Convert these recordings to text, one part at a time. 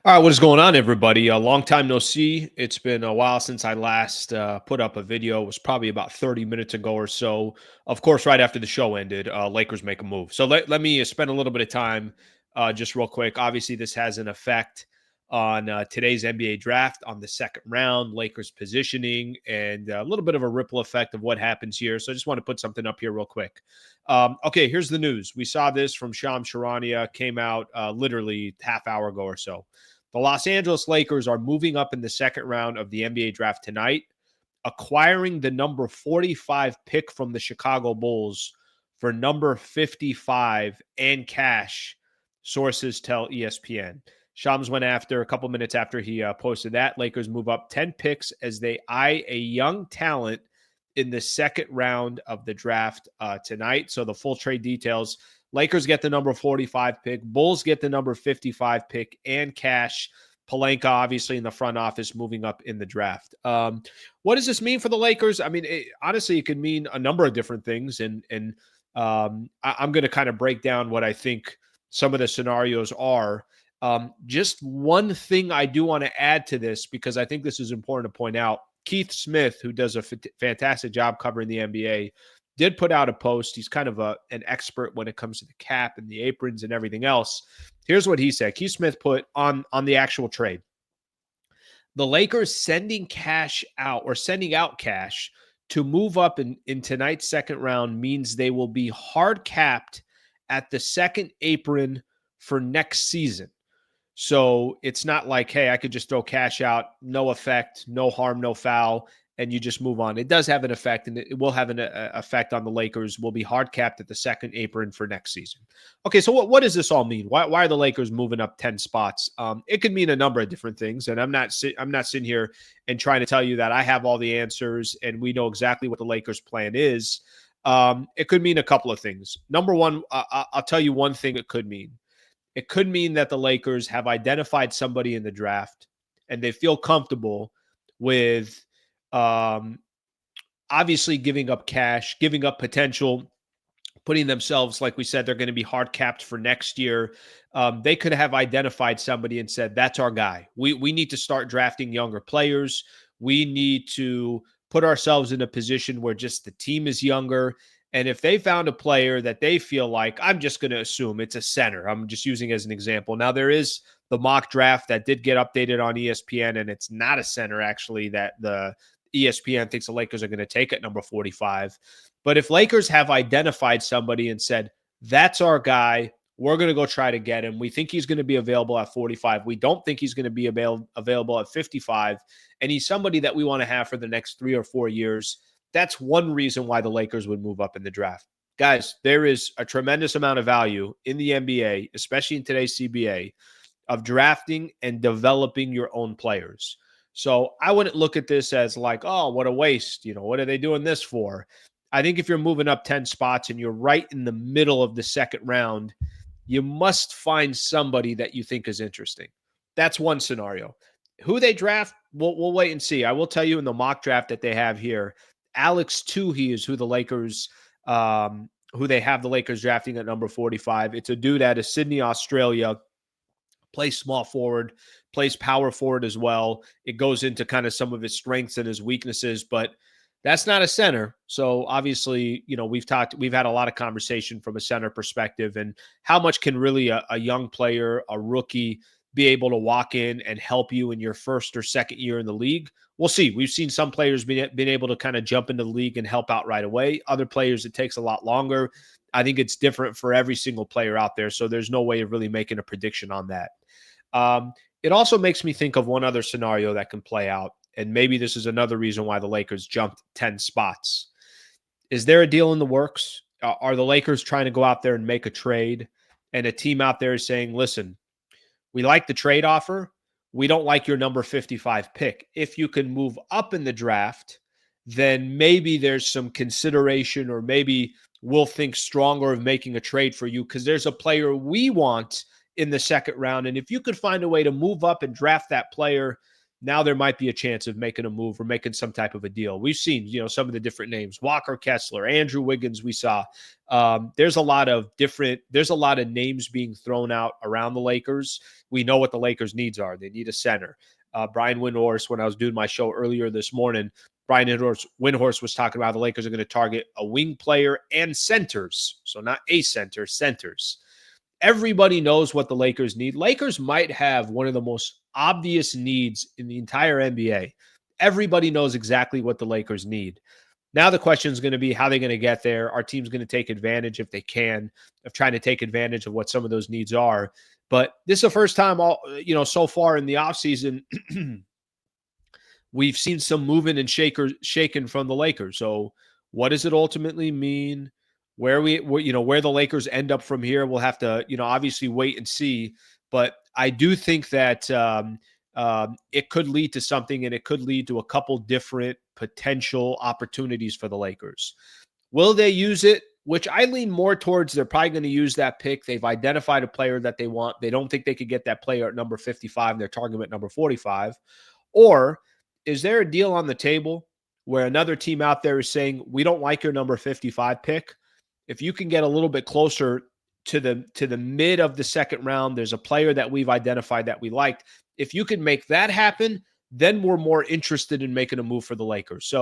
All right, what is going on, everybody? A long time no see. It's been a while since I last put up a video. It was probably about 30 minutes ago or so. Of course, right after the show ended, Lakers make a move. So let me spend a little bit of time just real quick. Obviously, this has an effect on today's NBA draft on the second round, Lakers positioning, and a little bit of a ripple effect of what happens here. So I just want to put something up here real quick. Okay, here's the news. We saw this from Shams Charania, came out literally half hour ago or so. The Los Angeles Lakers are moving up in the second round of the NBA draft tonight, acquiring the number 45 pick from the Chicago Bulls for number 55 and cash, sources tell ESPN. Shams went after a couple minutes after he posted that. Lakers move up 10 picks as they eye a young talent in the second round of the draft tonight. So the full trade details. Lakers get the number 45 pick. Bulls get the number 55 pick and cash. Pelinka, obviously, in the front office, moving up in the draft. What does this mean for the Lakers? I mean, honestly, it could mean a number of different things. I'm going to kind of break down what I think some of the scenarios are. Just one thing I do want to add to this, because I think this is important to point out. Keith Smith, who does a fantastic job covering the NBA, did put out a post. He's kind of an expert when it comes to the cap and the aprons and everything else. Here's what he said. Keith Smith put on the actual trade. The Lakers sending cash out or sending out cash to move up in tonight's second round means they will be hard capped at the second apron for next season. So it's not like, hey, I could just throw cash out, no effect, no harm, no foul, and you just move on. It does have an effect, and it will have an effect on the Lakers. Will be hard capped at the second apron for next season. Okay, so what does this all mean? Why are the Lakers moving up 10 spots? It could mean a number of different things, and I'm not sitting here and trying to tell you that I have all the answers and we know exactly what the Lakers' plan is. It could mean a couple of things. Number one, I'll tell you one thing it could mean. It could mean that the Lakers have identified somebody in the draft and they feel comfortable with obviously giving up cash, giving up potential, putting themselves, like we said, they're going to be hard capped for next year. They could have identified somebody and said, that's our guy. We need to start drafting younger players. We need to put ourselves in a position where just the team is younger. And if they found a player that they feel like, I'm just going to assume it's a center. I'm just using as an example. Now, there is the mock draft that did get updated on ESPN, and it's not a center, actually, that the ESPN thinks the Lakers are going to take at number 45. But if Lakers have identified somebody and said, that's our guy, we're going to go try to get him. We think he's going to be available at 45. We don't think he's going to be available at 55. And he's somebody that we want to have for the next 3 or 4 years. That's one reason why the Lakers would move up in the draft. Guys, there is a tremendous amount of value in the NBA, especially in today's CBA, of drafting and developing your own players. So I wouldn't look at this as like, oh, what a waste. What are they doing this for? I think if you're moving up 10 spots and you're right in the middle of the second round, you must find somebody that you think is interesting. That's one scenario. Who they draft, we'll wait and see. I will tell you in the mock draft that they have here, Alex Tuhey is who they have the Lakers drafting at number 45. It's a dude out of Sydney, Australia, plays small forward, plays power forward as well. It goes into kind of some of his strengths and his weaknesses, but that's not a center. So obviously, we've had a lot of conversation from a center perspective and how much can really a young player, a rookie, be able to walk in and help you in your first or second year in the league. We'll see. We've seen some players been able to kind of jump into the league and help out right away. Other players, it takes a lot longer. I think it's different for every single player out there. So there's no way of really making a prediction on that. It also makes me think of one other scenario that can play out. And maybe this is another reason why the Lakers jumped 10 spots. Is there a deal in the works? Are the Lakers trying to go out there and make a trade? And a team out there is saying, listen, we like the trade offer. We don't like your number 55 pick. If you can move up in the draft, then maybe there's some consideration, or maybe we'll think stronger of making a trade for you because there's a player we want in the second round. And if you could find a way to move up and draft that player, now there might be a chance of making a move or making some type of a deal. We've seen, some of the different names: Walker Kessler, Andrew Wiggins. We saw there's a lot of names being thrown out around the Lakers. We know what the Lakers' needs are. They need a center. Brian Windhorst, when I was doing my show earlier this morning, Brian Windhorst was talking about the Lakers are going to target a wing player and centers. So not a center, centers. Everybody knows what the Lakers need. Lakers might have one of the most obvious needs in the entire NBA. Everybody knows exactly what the Lakers need. Now the question is going to be how they're going to get there. Our team's going to take advantage, if they can, of trying to take advantage of what some of those needs are. But this is the first time so far in the offseason we've seen some movement and shaken from the Lakers. So what does it ultimately mean? Where the Lakers end up from here, we'll have to, obviously wait and see. But I do think that it could lead to something, and it could lead to a couple different potential opportunities for the Lakers. Will they use it? Which I lean more towards they're probably going to use that pick. They've identified a player that they want. They don't think they could get that player at number 55. They're targeting at number 45. Or is there a deal on the table where another team out there is saying, we don't like your number 55 pick? If you can get a little bit closer to the mid of the second round, there's a player that we've identified that we liked. If you can make that happen, then we're more interested in making a move for the Lakers.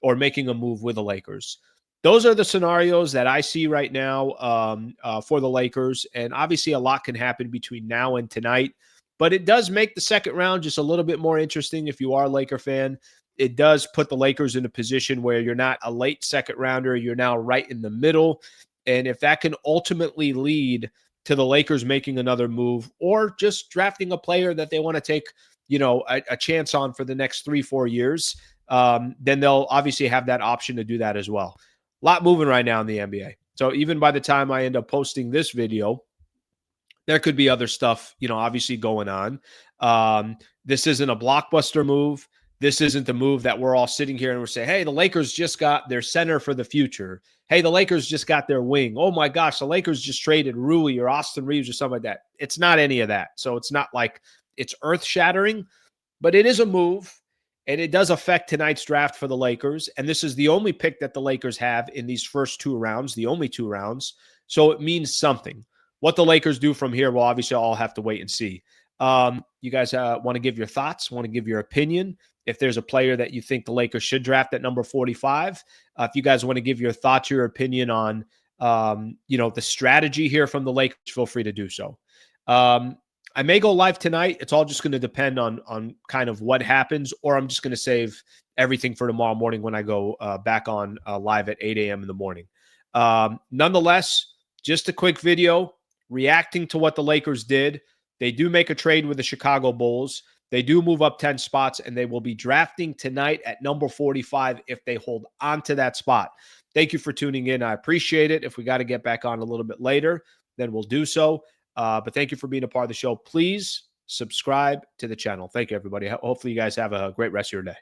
Or making a move with the Lakers. Those are the scenarios that I see right now for the Lakers. And obviously a lot can happen between now and tonight. But it does make the second round just a little bit more interesting if you are a Laker fan. It does put the Lakers in a position where you're not a late second rounder. You're now right in the middle. And if that can ultimately lead to the Lakers making another move or just drafting a player that they want to take, a chance on for the next 3-4 years, then they'll obviously have that option to do that as well. A lot moving right now in the NBA. So even by the time I end up posting this video, there could be other stuff, obviously going on. This isn't a blockbuster move. This isn't the move that we're all sitting here and we're saying, hey, the Lakers just got their center for the future. Hey, the Lakers just got their wing. Oh my gosh, the Lakers just traded Rui or Austin Reeves or something like that. It's not any of that. So it's not like it's earth-shattering, but it is a move. And it does affect tonight's draft for the Lakers. And this is the only pick that the Lakers have in these first 2 rounds, the only 2 rounds. So it means something. What the Lakers do from here, we'll obviously all have to wait and see. You guys want to give your thoughts, want to give your opinion. If there's a player that you think the Lakers should draft at number 45, if you guys want to give your thoughts, your opinion on, the strategy here from the Lakers, feel free to do so. I may go live tonight. It's all just going to depend on kind of what happens, or I'm just going to save everything for tomorrow morning when I go back on live at 8 a.m. in the morning. Nonetheless, just a quick video reacting to what the Lakers did. They do make a trade with the Chicago Bulls. They do move up 10 spots, and they will be drafting tonight at number 45 if they hold on to that spot. Thank you for tuning in. I appreciate it. If we got to get back on a little bit later, then we'll do so. But thank you for being a part of the show. Please subscribe to the channel. Thank you, everybody. Hopefully you guys have a great rest of your day.